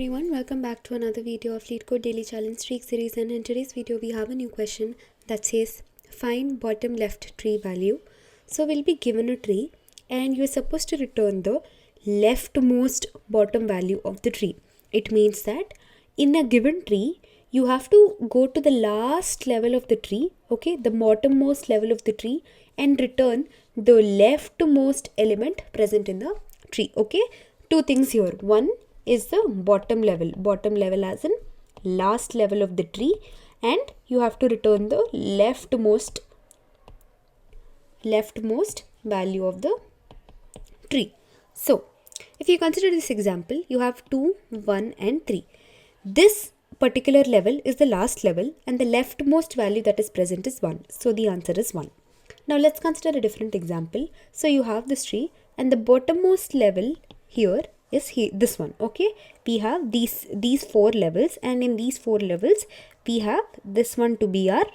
everyone, welcome back to another video of LeetCode Daily Challenge Streak series, and in today's video we have a new question that says find bottom left tree value. So we'll be given a tree and you're supposed to return the leftmost bottom value of the tree. It means that in a given tree you have to go to the last level of the tree, okay, the bottommost level of the tree, and return the leftmost element present in the tree. Okay, two things here. One is the bottom level as in last level of the tree, and you have to return the leftmost value of the tree. So if you consider this example, you have 2, 1 and 3. This particular level is the last level and the leftmost value that is present is 1. So the answer is 1. Now let's consider a different example. So you have this tree and the bottommost level here is this one. Okay, we have these 4 levels, and in these 4 levels we have this one to be our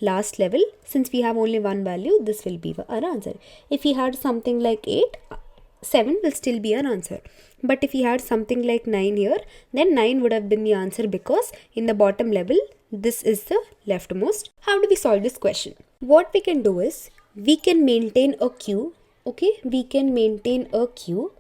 last level. Since we have only one value, this will be our answer. If we had something like 8, 7 will still be our answer. But if we had something like 9 here, then 9 would have been the answer, because in the bottom level this is the leftmost. How do we solve this question? What we can do is we can maintain a queue. Okay, we can maintain a queue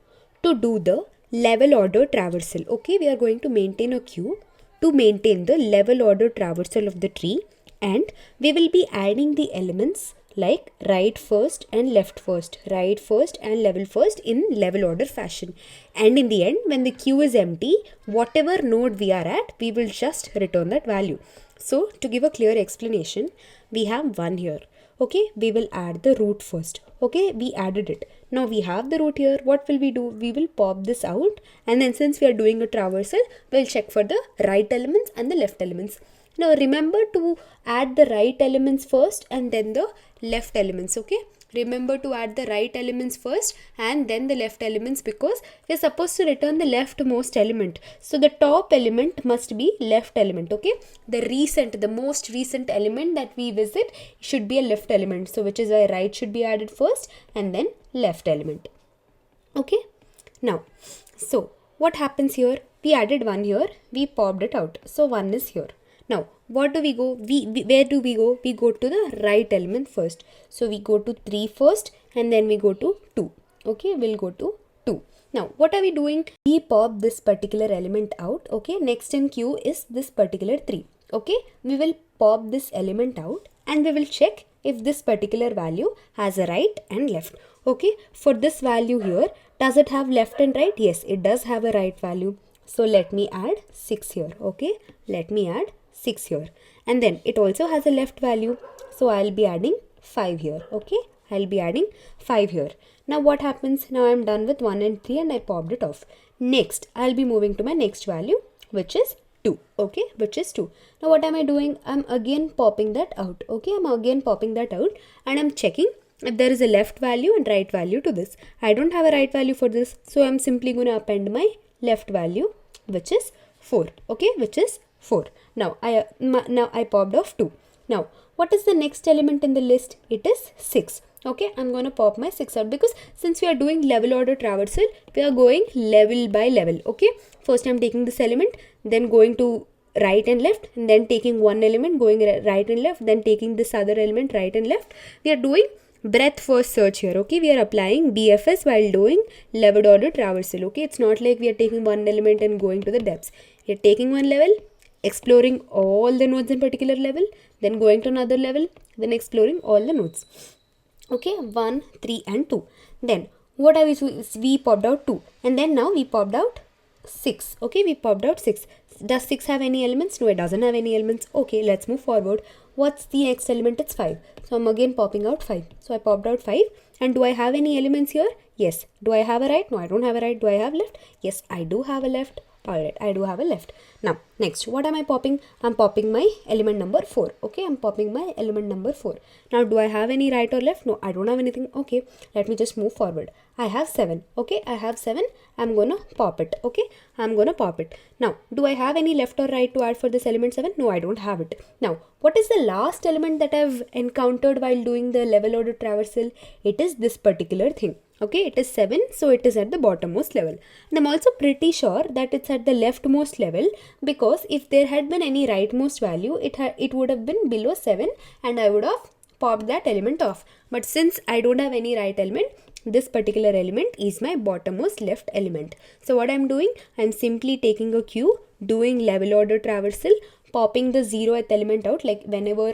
to do the level order traversal. Okay, we are going to maintain a queue to maintain the level order traversal of the tree, and we will be adding the elements like right first and left first, right first and level first in level order fashion. And in the end, when the queue is empty, whatever node we are at, we will just return that value. So to give a clear explanation, we have 1 here. Okay, we will add the root first. Okay, we added it. Now we have the root here. What will we do? We will pop this out, and then since we are doing a traversal, we'll check for the right elements and the left elements. Now remember to add the right elements first and then the left elements. Okay, remember to add the right elements first and then the left elements, because we're supposed to return the leftmost element. So the top element must be left element. Okay, the most recent element that we visit should be a left element. So which is why right should be added first and then left element. Okay, now so what happens here? We added 1 here, we popped it out. So 1 is here. Now, what do we go? Where do we go? We go to the right element first. So we go to 3 first and then we go to 2. Okay, we'll go to 2. Now, what are we doing? We pop this particular element out. Okay, next in queue is this particular 3. Okay, we will pop this element out and we will check if this particular value has a right and left. Okay, for this value here, does it have left and right? Yes, it does have a right value. So let me add 6 here. Okay, let me add 6 here, and then it also has a left value, so I'll be adding 5 here. Okay, I'll be adding 5 here. Now what happens? Now I'm done with 1 and 3 and I popped it off. Next, I'll be moving to my next value, which is 2. Okay, which is 2. Now what am I doing? I'm again popping that out. Okay, I'm again popping that out and I'm checking if there is a left value and right value to this. I don't have a right value for this, so I'm simply going to append my left value, which is 4. Okay, which is 4. Now I popped off 2. Now what is the next element in the list? It is 6. Okay, I'm going to pop my 6 out, because since we are doing level order traversal, we are going level by level. Okay, first I'm taking this element, then going to right and left, and then taking one element, going right and left, then taking this other element right and left. We are doing breadth first search here. Okay, we are applying BFS while doing level order traversal. Okay, it's not like we are taking one element and going to the depths. We are taking one level, exploring all the nodes in particular level, then going to another level, then exploring all the nodes. Okay, 1, 3 and 2. Then what are we popped out 2, and then now we popped out 6. Okay, we popped out 6. Does 6 have any elements? No, it doesn't have any elements. Okay, let's move forward. What's the next element? It's 5. So I'm again popping out 5. So I popped out 5. And do I have any elements here? Yes. Do I have a right? No, I don't have a right. Do I have left? Yes, I do have a left. Alright, I do have a left. Now, next, what am I popping? I'm popping my element number 4. Okay, I'm popping my element number 4. Now, do I have any right or left? No, I don't have anything. Okay, let me just move forward. I have 7. Okay, I have 7. I'm gonna pop it. Okay, I'm gonna pop it. Now, do I have any left or right to add for this element 7? No, I don't have it. Now, what is the last element that I've encountered while doing the level order traversal? It is this particular thing. Okay, it is 7, so it is at the bottommost level. And I'm also pretty sure that it's at the leftmost level, because if there had been any rightmost value, it would have been below 7 and I would have popped that element off. But since I don't have any right element, this particular element is my bottommost left element. So what I'm doing, I'm simply taking a queue, doing level order traversal, popping the 0th element out, like whenever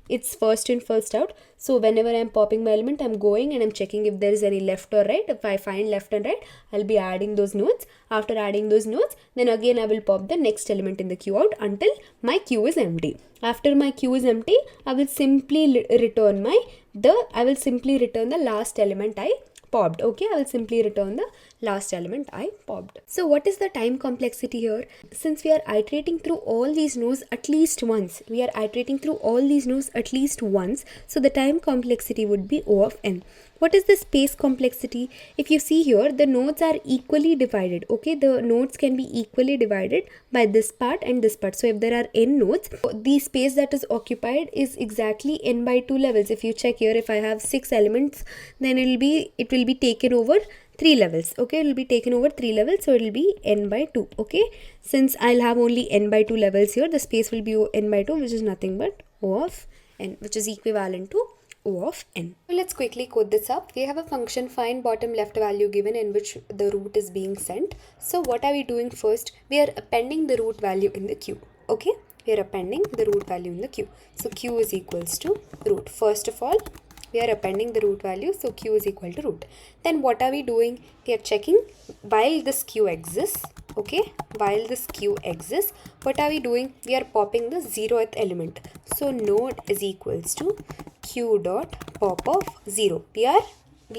it's first in first out. So whenever I'm popping my element, I'm going and I'm checking if there is any left or right. If I find left and right, I'll be adding those nodes. After adding those nodes, then again I will pop the next element in the queue out until my queue is empty. After my queue is empty, I will simply return the last element I popped. Okay, I will simply return the last element I popped. So what is the time complexity here? Since we are iterating through all these nodes at least once, so the time complexity would be O of n. What is the space complexity? If you see here, the nodes are equally divided. Okay, the nodes can be equally divided by this part and this part. So if there are n nodes, the space that is occupied is exactly n by 2 levels. If you check here, if I have 6 elements, then it will be taken over 3 levels. Okay, it will be taken over 3 levels, so it will be n by 2. Okay, since I'll have only n by 2 levels here, the space will be n by 2, which is nothing but O of n, which is equivalent to O of n. So let's quickly code this up. We have a function find bottom left value given, in which the root is being sent. So what are we doing first? We are appending the root value in the queue. Okay, we are appending the root value in the queue. So q is equals to root. First of all, we are appending the root value, so q is equal to root. Then what are we doing? We are checking while this queue exists. Okay, while this queue exists, what are we doing? We are popping the 0th element. So node is equals to q dot pop of 0. We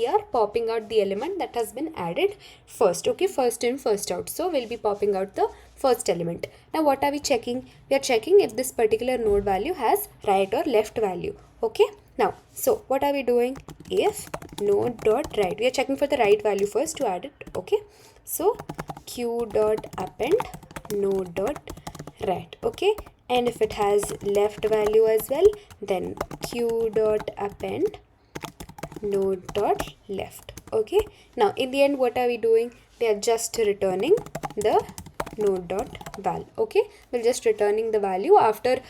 are popping out the element that has been added first. Okay, first in first out, so we'll be popping out the first element. Now what are we checking? We are checking if this particular node value has right or left value. Okay, now so what are we doing? If node dot right, we are checking for the right value first to add it. Okay, so q dot append node dot right. Okay, and if it has left value as well, then q dot append node dot left. Okay, now in the end, what are we doing? We are just returning the node dot val. Okay, we're just returning the value after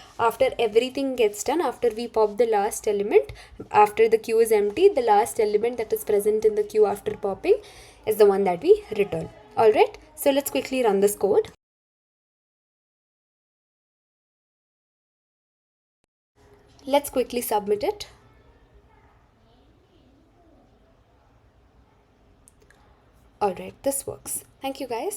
everything gets done. After we pop the last element, after the queue is empty, the last element that is present in the queue after popping is the one that we return. Alright, so let's quickly run this code. Let's quickly submit it. Alright, this works. Thank you guys.